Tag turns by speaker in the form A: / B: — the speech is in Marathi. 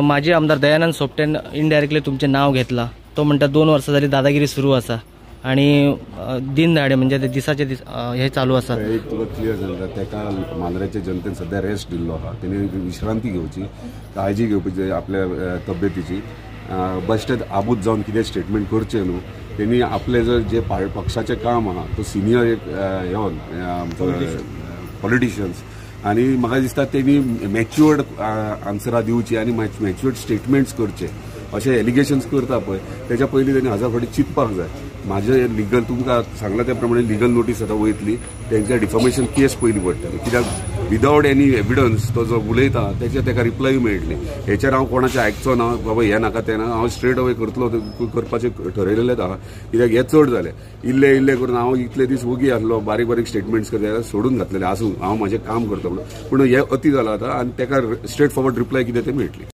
A: माजी आमदार दयानंद सोपटेन इनडायरेक्टली तुमचे नाव घेतला। तो म्हणतात 2 वर्सां जाली दादागिरी सुरू आसा आणि दिन दाडे म्हणजे दिसाचे हे चालू आसा।
B: एक तुका क्लियर जाता तेका मांद्रेच्या जनतेन सध्या रेस्ट दिल्लो आहा, तेणी विश्रांती घेवची, काळजी घेवची आपल्या तब्येतीची। बेश्टेच आबूज जावन कितें स्टेटमेंट करचें न्हू। तेणी आपले जे पक्षाचें काम आहा तो सिनियर एक पॉलिटिशियन्स आणि म्हाका दिसता तेणी मॅच्युअर्ड आन्सरां दिवची आणि मॅच्युअर्ड स्टेटमेंट्स करचे। अशें एलिगेशन्स करता पळय तेच्या पयलीं तेणी 1000 फावटी चिंतपाक जाय। म्हाजे लिगल तुमकां सांगला त्या प्रमाणे लिगल नोटीस आतां वयतली, तेंच्या डिफॉमेशन केस पयलीं पडटली, कित्याक विदाउट एनी एविडन्स तो जो उलयता तेका रिप्लाय मेळटली। हेचेर हांव कोणाचें आयकचो ना, बाबा हें नाका तें ना, हांव स्ट्रेट अवे करतलो करपाचें ठरयलेलेंच आहा। कित्याक हें चड जालें, इल्ले करून हांव इतले दीस वोगी आसलो, बारीक स्टेटमेंट्स करता सोडून घातलेले आसूं, हांव म्हाजें काम करता पूण हें अति जालां आतां आनी तेका स्ट्रेट फॉरवर्ड रिप्लाय कितें तें मेळटली।